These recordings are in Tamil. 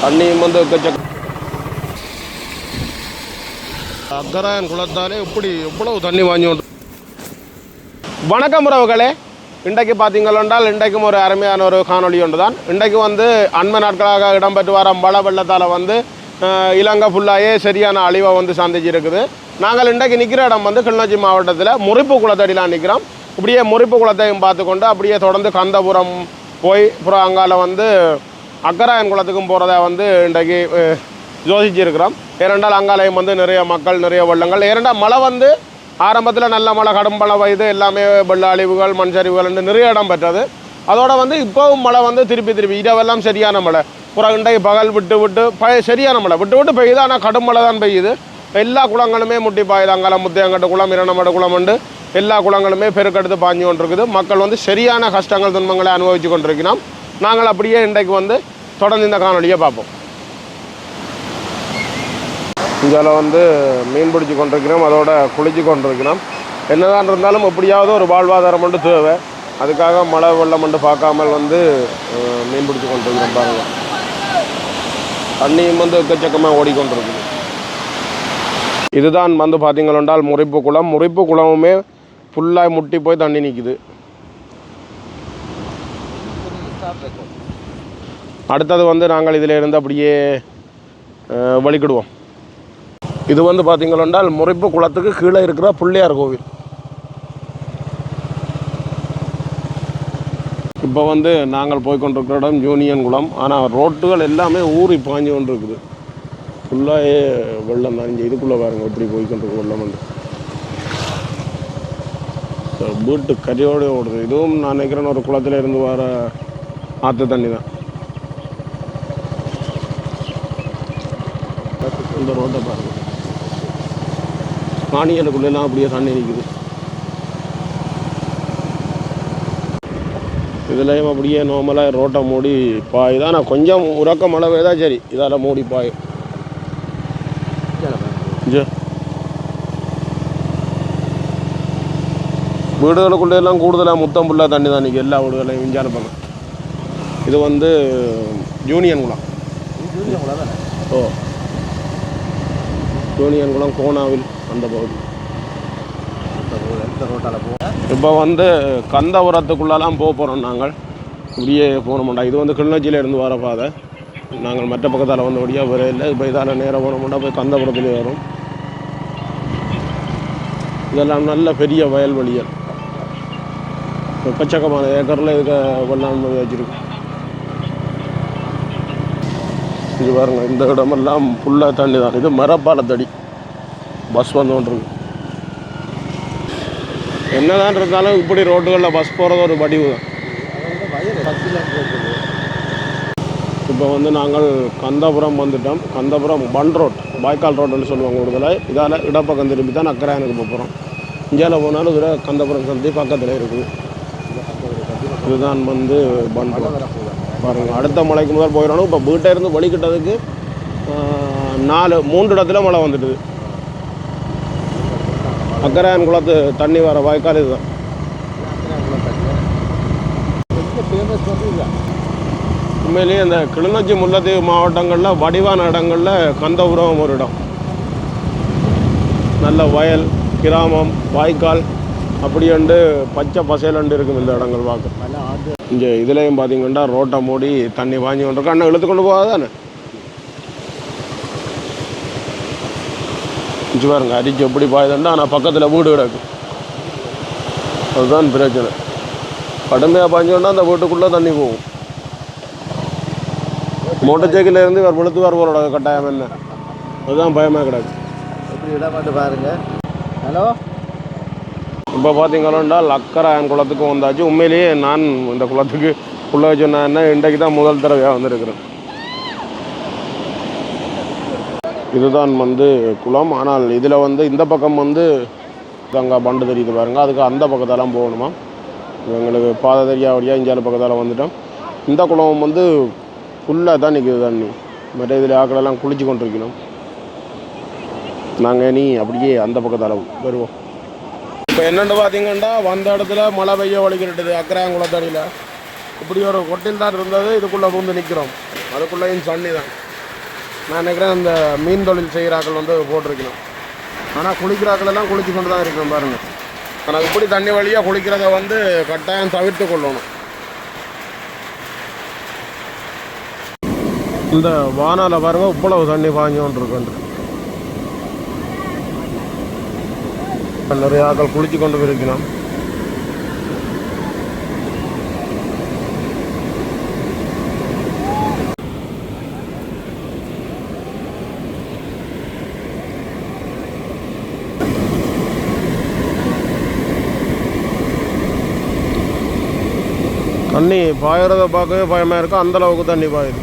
தண்ணியும் வந்து அக்கராயன் குளத்தாலே இப்படி எவ்வளவு தண்ணி வாங்கி கொண்டு. வணக்கம் உறவுகளே, இன்றைக்கு பார்த்தீங்களென்றால் இன்றைக்கும் ஒரு அருமையான ஒரு காணொலி ஒன்று தான். இன்றைக்கு வந்து அண்மை நாட்களாக இடம்பெற்று வர மழை வெள்ளத்தால் வந்து இலங்கை ஃபுல்லாகவே சரியான அழிவை வந்து சந்திச்சிருக்குது. நாங்கள் இன்றைக்கு நிற்கிற இடம் வந்து கிளிநொச்சி மாவட்டத்தில் முறிப்பு குளத்தடிலாம் நிற்கிறோம். இப்படியே முறிப்பு குளத்தையும் பார்த்துக்கொண்டு அப்படியே தொடர்ந்து கந்தபுரம் போய் அப்புறம் அங்கால வந்து அக்கராயன் குளத்துக்கும் போகிறத வந்து இன்றைக்கு யோசிச்சிருக்கிறோம். ஏனென்றால் அங்காலயம் வந்து நிறைய மக்கள், நிறைய வெள்ளங்கள். ஏனென்றால் மழை வந்து ஆரம்பத்தில் நல்ல மழை, கடும் மழை பெய்து எல்லாமே வெள்ள அழிவுகள், மண் சரிவுகள் நிறைய இடம் பெற்றது. அதோட வந்து இப்போவும் மழை வந்து திருப்பி இரவெல்லாம் சரியான மழை. புறம் இன்றைக்கு பகல் விட்டு சரியான மழை விட்டு பெய்யுது. ஆனால் கடும் மழை தான் பெய்யுது. எல்லா குளங்களுமே முட்டி பாயுது. அங்கால முத்தையங்கட்டு குளம், இரண்டமடு குளம் உண்டு. எல்லா குளங்களுமே பெருக்கெடுத்து பாஞ்சு கொண்டிருக்குது. மக்கள் வந்து சரியான கஷ்டங்கள், துன்பங்களை அனுபவித்து கொண்டிருக்கிறோம். நாங்கள் அப்படியே இன்றைக்கு வந்து தொடர்ந்து இந்த காணொலியை பார்ப்போம். இதில் வந்து மீன் பிடிச்சி கொண்டிருக்கிறோம், அதோட குளிச்சு கொண்டிருக்கிறோம். என்னதான் இருந்தாலும் எப்படியாவது ஒரு வாழ்வாதாரம் மட்டும் தேவை. அதுக்காக மழை வெள்ளம் மட்டும் பார்க்காமல் வந்து மீன் பிடிச்சி கொண்டிருக்கிறோம். பாருங்கள், தண்ணியும் வந்து எக்கச்சக்கமாக ஓடிக்கொண்டிருக்குது. இதுதான் வந்து பார்த்தீங்களென்றால் முறிப்பு குளம். முறிப்பு குளமுமே ஃபுல்லாக முட்டி போய் தண்ணி நிற்குது. அடுத்தது வந்து நாங்கள் இதில் இருந்து அப்படியே வழிக்கிடுவோம். இது வந்து பார்த்தீங்களென்றால் முறிப்பு குளத்துக்கு கீழே இருக்கிற பிள்ளையார் கோவில். இப்போ வந்து நாங்கள் போய்கொண்டிருக்கிற இடம் யூனியன் குளம். ஆனால் ரோட்டுகள் எல்லாமே ஊறி பாஞ்சு கொண்டு இருக்குது. ஃபுல்லாகவே வெள்ளம் தான். இங்கே இதுக்குள்ளே பாருங்கள் எப்படி போய்கொண்டிருக்கு வெள்ளம் வந்து. வீட்டு கரையோடு ஓடுது. இதுவும் நான் நினைக்கிறேன் ஒரு குளத்தில் இருந்து வர ஆற்று தண்ணி தான். இந்த ரோட்டை பாருங்கள், மானியலுக்குள்ளெல்லாம் அப்படியே தண்ணி நிற்குது. இதுலேயும் அப்படியே நார்மலாக ரோட்டை மூடி பாயுதான். ஆனால் கொஞ்சம் உறக்க மழை பெய்தால் சரி, இதால் மூடி பாயும். வீடுகளுக்குள்ளெல்லாம் கூடுதலாக முத்தம் ஃபுல்லாக தண்ணி தான் நிற்கும். எல்லா வீடுகளையும் விஞ்ஞான பக்கம். இது வந்து யூனியன் குளம். ஓ, யூனியன் குளம் கோணாவில் அந்த பகுதி. இப்போ வந்து கந்தபுரத்துக்குள்ளெல்லாம் போகிறோம். நாங்கள் இப்படியே போன மாட்டோம். இது வந்து கிளிநொச்சியில் இருந்து வர பாதை. நாங்கள் மற்ற பக்கத்தால் வந்து வழியாக வர இல்லை. இப்போ இதால் நேராக போன மாட்டோம். போய் கந்தபுரத்துலேயே வரும். இதெல்லாம் நல்ல பெரிய வயல்வெளிகள். எக்கச்சக்கமான ஏக்கரில் இதுக்கு வெள்ளாண்மை வச்சுருக்கு. இது பாருங்க, இந்த இடமெல்லாம் ஃபுல்லாக தண்ணி தான். இது மரப்பாலத்தடி பஸ் வந்து கொண்டிருக்கு. என்னதான் இருந்தாலும் இப்படி ரோட்டுகளில் பஸ் போகிறது ஒரு வடிவு தான். இப்போ வந்து நாங்கள் கந்தபுரம் வந்துட்டோம். கந்தபுரம் பன் ரோட், பாய்க்கால் ரோடுன்னு சொல்லுவாங்க விடுதலை. இதால் இடப்பக்கம் திரும்பி தான் அக்கராயனுக்கு போகிறோம். இந்தியாவில் போனாலும் இதில் கந்தபுரம் சந்தி பக்கத்தில் இருக்குது. இதுதான் வந்து பன் ரோட் பாருங்கள். அடுத்த மலைக்கு முதல் போயிடணும். இப்போ வீட்டை இருந்து வலிக்கிட்டதுக்கு 3 இடத்துல மழை வந்துடுது. அக்கராயன் குளத்து தண்ணி வர வாய்க்கால் இதுதான். உண்மையிலேயே இந்த கிளிநொச்சி, முல்லைத்தீவு மாவட்டங்களில் வடிவான இடங்களில் கந்தபுரம் ஒரு இடம். நல்ல வயல், கிராமம், வாய்க்கால் அப்படியண்டு பச்சை பசையலண்டு இருக்கும் இந்த இடங்கள் பார்க்க. இங்கே இதுலேயும் பார்த்தீங்கன்னா ரோட்டை மூடி தண்ணி வாங்கி கொண்டிருக்கோம். அண்ணன் இழுத்து கொண்டு போகாதானே இஞ்சி பாருங்க, அரிச்சு எப்படி பாயுதுண்டா. ஆனால் பக்கத்தில் வீடு கிடக்கு. அதுதான் பிரச்சனை. கடுமையாக பாய்ஞ்சோன்னா அந்த வீட்டுக்குள்ளே தண்ணி போகும். மோட்டர் சைக்கிளில் இருந்து இவர் விழுத்துவார் போலோட கட்டாயம் என்ன, அதுதான் பயமாக கிடக்கு. எப்படி இடமாட்டு பாருங்க. ஹலோ, இப்போ பார்த்தீங்கன்னா அக்கராயன் குளத்துக்கு வந்தாச்சு. உண்மையிலேயே நான் இந்த குளத்துக்கு உள்ளே சொன்னேன்னா இன்றைக்கு தான் முதல் தடவையாக வந்திருக்கிறேன். இதுதான் வந்து குளம். ஆனால் இதில் வந்து இந்த பக்கம் வந்து அங்கே பண்டு தெரியுது பாருங்கள். அதுக்கு அந்த பக்கத்தெல்லாம் போகணுமா. எங்களுக்கு பாதை தெரியாவடியாக இந்தியாவில் பக்கத்தால் வந்துட்டோம். இந்த குளம் வந்து ஃபுல்லாக தான் நிற்கிது தண்ணி. மற்ற இதில் ஆக்களெல்லாம் குளிச்சு கொண்டிருக்கணும். நாங்கள் நீ அப்படியே அந்த பக்கத்தால் வருவோம். இப்போ என்னென்னு பார்த்தீங்கன்னா வந்த இடத்துல மழை பெய்ய வலிக்கிட்டுது. அக்கராயன் குளத்தடியில் இப்படி ஒரு கொட்டில் தான் இருந்தது. இதுக்குள்ளே பூந்து நிற்கிறோம். அதுக்குள்ளேயும் தண்ணி தான். நான் நினைக்கிறேன் அந்த மீன் தொழில் செய்கிறாக்கள் வந்து போட்டிருக்கணும். ஆனால் குளிக்கிறாக்கள் எல்லாம் குளிச்சு கொண்டு தான் இருக்கணும் பாருங்கள். ஆனால் இப்படி தண்ணி வழியாக குளிக்கிறத வந்து கட்டாயம் தவிர்த்து கொள்ளணும். இந்த வானால பாருங்க இவ்வளவு தண்ணி பாஞ்சோன்னு இருக்கு. நிறைய ஆக்கள் குளிச்சு கொண்டு இருக்கணும். தண்ணி பாயறத பார்க்கவே பயமாக இருக்கும், அந்தளவுக்கு தண்ணி பாயுது.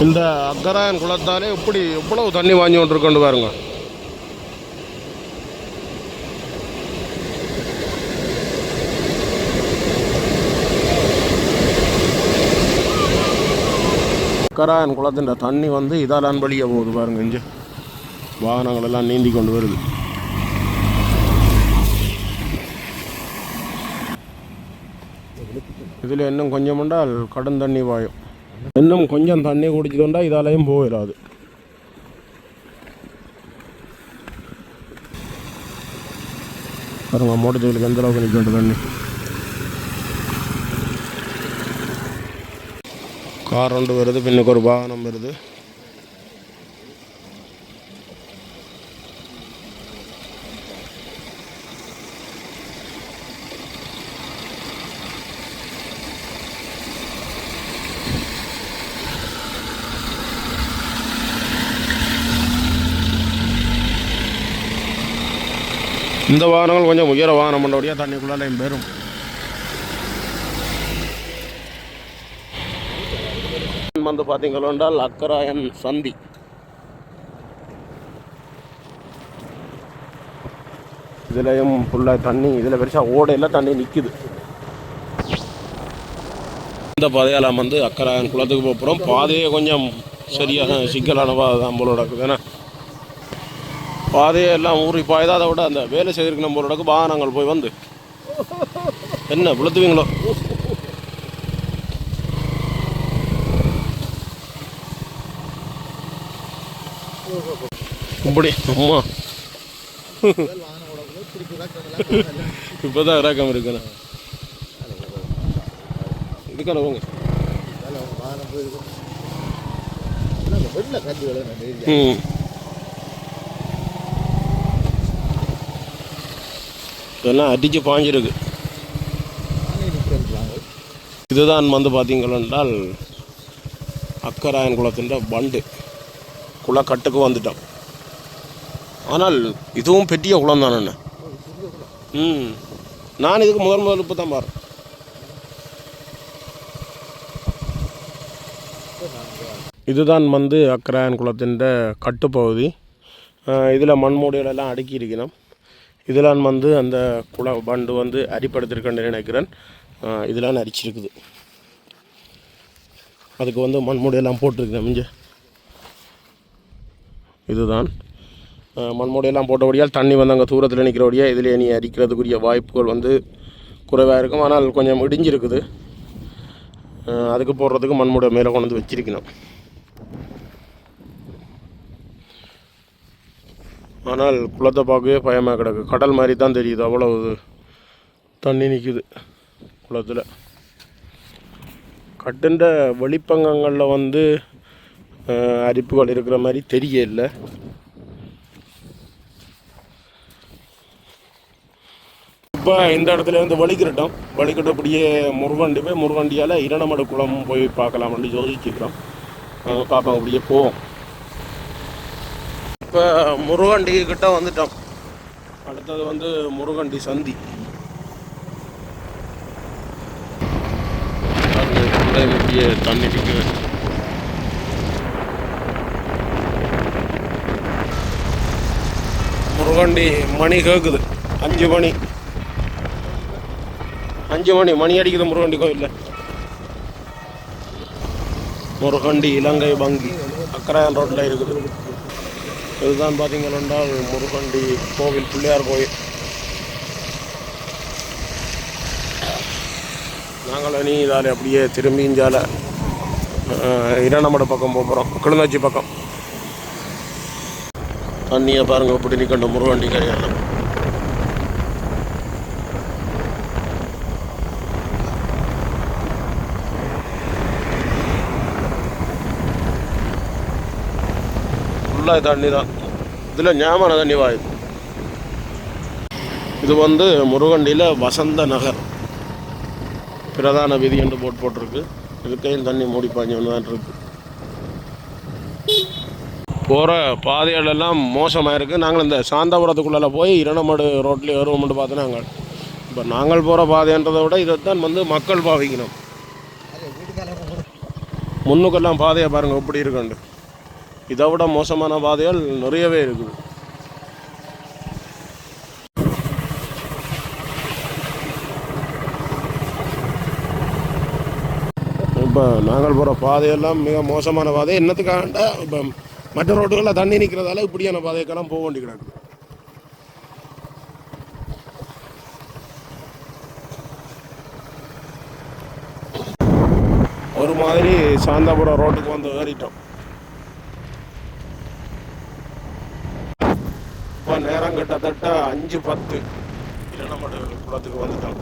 இந்த அக்கராயன் குளத்தாலே இப்படி எவ்வளவு தண்ணி வாங்கி கொண்டிருக்கொண்டு பாருங்க. அக்கராயன் குளத்தின் தண்ணி வந்து இதாலான் வழியே போகுது பாருங்க. இங்கே வாகனங்கள் எல்லாம் நீந்தி கொண்டு வருது. இதில் இன்னும் கொஞ்சம் உண்டால் கடும் தண்ணி பாயும். இன்னும் கொஞ்சம் தண்ணி குடிச்சுட்டோண்டா இதாலையும் போயிடாது. பாருங்க மோட்டர் சைக்கிளுக்கு எந்த அளவுக்கு நிற்கின்ற தண்ணி. கார் ஒன்று வருது, பின்னுக்கு ஒரு வாகனம் வருது. இந்த வாகனங்கள் கொஞ்சம் உயர வாகனம் பண்ணபடியாக தண்ணிக்குள்ளாலையும் பெறும். வந்து பார்த்தீங்களா அக்கராயன் சந்தி. இதுலையும் ஃபுல்லாக தண்ணி, இதில் பெருசாக ஓடையில் தண்ணி நிற்குது. இந்த பாதையெல்லாம் வந்து அக்கராயன் குளத்துக்கு போகிறோம். பாதையே கொஞ்சம் சரியான சிக்கலான பாதை தான் போல இருக்குதுன்னா பாதையை எல்லாம் ஊறி பாய்தான். அதை விட அந்த வேலை செய்திருக்கு நம்மளோட வாகனங்கள் போய் வந்து என்ன விழுத்துவீங்களோ. இப்படி அம்மா இப்போதான் இறக்கம் இருக்குண்ணா. இதுக்கான போங்க. இதெல்லாம் அடித்து பாஞ்சிருக்கு. இதுதான் வந்து பார்த்தீங்களென்றால் அக்கராயன் குளத்தின் பண்டு குளக்கட்டுக்கு வந்துட்டோம். ஆனால் இதுவும் பெரிய குளம் தானே. நான் இதுக்கு முதல் இப்போ தான் பாருறேன். இதுதான் வந்து அக்கராயன் குளத்தின் கட்டுப்பகுதி. இதில் மண்மூடிகளெல்லாம் அடுக்கி இருக்கணும். இதெல்லாம் வந்து அந்த குள பண்டு வந்து அரிப்படுத்திருக்கேன்னு நினைக்கிறேன். இதெல்லாம் அரிச்சிருக்குது. அதுக்கு வந்து மண்மூடியெல்லாம் போட்டிருக்கேன். மிஞ்ச இதுதான் மண்மூடியெல்லாம் போட்டபடியால் தண்ணி வந்து அங்கே தூரத்தில் நிற்கிறபடியாக இதில் நீ அரிக்கிறதுக்குரிய வாய்ப்புகள் வந்து குறைவாக இருக்கும். ஆனால் கொஞ்சம் இடிஞ்சிருக்குது. அதுக்கு போடுறதுக்கு மண்மூடியை மேலே கொண்டு வந்து வச்சிருக்கணும். ஆனால் குளத்தை பார்க்கவே பயமாக கிடக்கு. கடல் மாதிரி தான் தெரியுது, அவ்வளவு தண்ணி நிற்குது குளத்தில். கட்டுன்ற வெளிப்பங்கங்களில் வந்து அரிப்புகள் இருக்கிற மாதிரி தெரியல. இப்போ இந்த இடத்துல வந்து வலிக்கிட்டோம். வலிக்கிட்ட அப்படியே முருகண்டி போய் முருகண்டியால் இரணமடு குளம் போய் பார்க்கலாம்னு யோசிச்சுக்கிறோம். பார்ப்போம், அப்படியே போவோம். இப்போ முருகண்டி கிட்ட வந்துட்டோம். அடுத்தது வந்து முருகண்டி சந்தி. அப்படியே தண்ணி நிற்குது. முருகண்டி மணி கேட்குது. 5 மணி மணி அடிக்குது முருகண்டி கோயிலில். முருகண்டி இலங்கை வங்கி அக்கராயன் ரோட்டில் இருக்குது. இதுதான் பார்த்தீங்கன்னா முருகண்டி கோவில், பிள்ளையார் கோவில். நாங்கள் இனி இதால் அப்படியே திரும்பி இஞ்சால இரணமட பக்கம் போகிறோம், கிளிநொச்சி பக்கம். தண்ணியை பாருங்கள் இப்படி நிற்கண்ட முருகண்டி கரையால். ஃபுல்லாக தண்ணி தான். இதில் ஞாபக தண்ணி வாயுது. இது வந்து முருகண்டியில் வசந்த நகர் பிரதான வீதி என்று போட்டிருக்கு. இதுக்கையும் தண்ணி மூடி பாஞ்சு ஒன்று தான் இருக்குது. போகிற பாதைகள் எல்லாம் மோசமாக இருக்குது. நாங்கள் இந்த சாந்தபுரத்துக்குள்ளே போய் இரணமடு ரோட்லேயே வருவோம்னு பார்த்து நாங்கள் போகிற பாதைன்றதை விட இதைத்தான் வந்து மக்கள் பாவிக்கணும். முன்னுக்கெல்லாம் பாதையை பாருங்கள் எப்படி இருக்குண்டு. இதை விட மோசமான பாதைகள் நிறையவே இருக்குது. இப்போ நாங்கள் போகிற பாதையெல்லாம் மிக மோசமான பாதை. என்னத்துக்காகண்டா இப்போ மற்ற ரோடுகளில் தண்ணி நிற்கிறதால இப்படியான பாதைக்கெல்லாம் போக வேண்டி கிடக்கு. ஒரு மாதிரி சாந்தாபுரம் ரோட்டுக்கு வந்து ஏறிட்டோம். இப்போ நேரம் கிட்டத்தட்ட 5:10 இரணமடு குளத்துக்கு வந்துட்டோம்.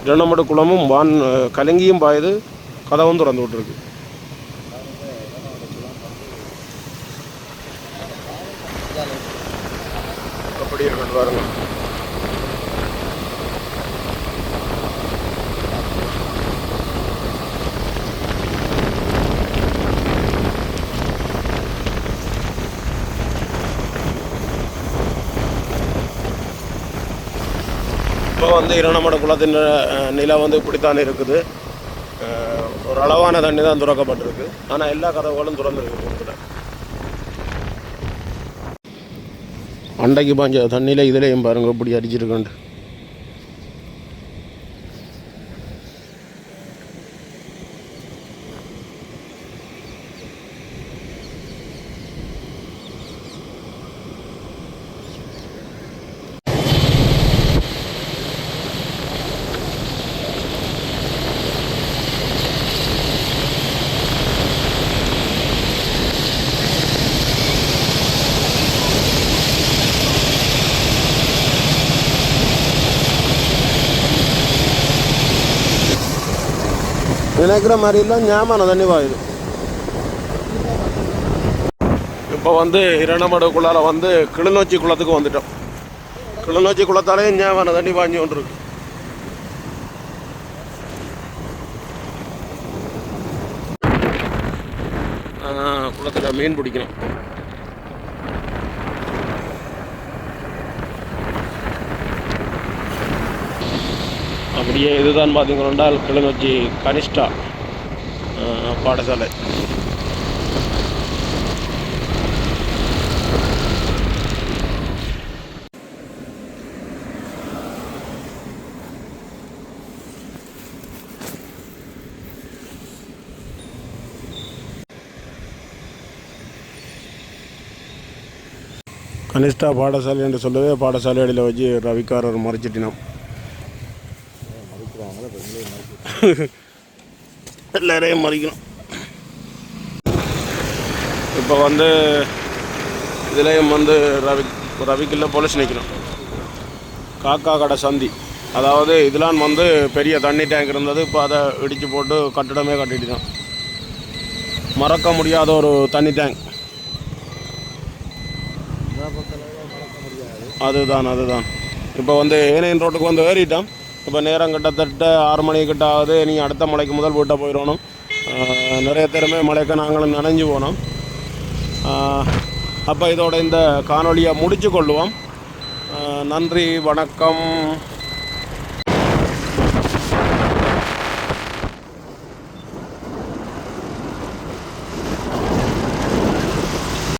இரணமடு குளமும் வான் கலங்கியும் பாயுது, கதவும் திறந்து விட்டுருக்கு. அப்படி இருக்கு பாருங்க. இப்போ வந்து இரணமடு குளத்தின் நிலை வந்து இப்படித்தான் இருக்குது. ஒரு அளவான தண்ணி தான் திறக்கப்பட்டிருக்கு. ஆனால் எல்லா கதவுகளும் திறந்துருக்கு. அண்டைக்கு பாஞ்ச தண்ணியில் இதுலேயும் பாருங்க இப்படி அடிச்சிருக்கண்டு. நினைக்கிற மாதிரிலாம் ஞாபகம் தண்ணி வாயுது. இப்போ வந்து இரணமடுக்குள்ளார வந்து கிளிநொச்சி குளத்துக்கு வந்துட்டோம். கிளிநொச்சி குளத்தாலே ஞாபகம் தண்ணி பாஞ்சு கொண்டு இருக்கு. குளத்தில் மீன் பிடிக்கணும். அப்படியே இதுதான் பார்த்தீங்கன்னா கிளிநொச்சி கனிஷ்டா பாடசாலை. கனிஷ்டா பாடசாலை என்று சொல்லவே பாடசாலைகளில் வச்சு ரவிக்காரர் மறைச்சிட்டினோம். எல்லாரையும் மறிக்கணும். இப்போ வந்து இதுலேயும் வந்து ரவிக்குள்ள போலீஸ் நிற்கணும். காக்கா கடை சந்தி, அதாவது இதெல்லாம் வந்து பெரிய தண்ணி டேங்க் இருந்தது. இப்போ அதை இடித்து போட்டு கட்டிடமே கட்டிட்டோம். மறக்க முடியாத ஒரு தண்ணி டேங்க். அதுதான் இப்போ வந்து ஏனையன் ரோட்டுக்கு வந்து ஏறிட்டோம். இப்போ நேரம் கிட்டத்தட்ட 6 மணிக்கிட்ட ஆகுது. நீங்கள் அடுத்த மலைக்கு முதல் வீட்டை போயிடணும். நிறைய பேருமே மலைக்கு நாங்களும் நனைஞ்சு போனோம். அப்போ இதோட இந்த காணொலியை முடித்து கொள்ளுவோம். நன்றி, வணக்கம்.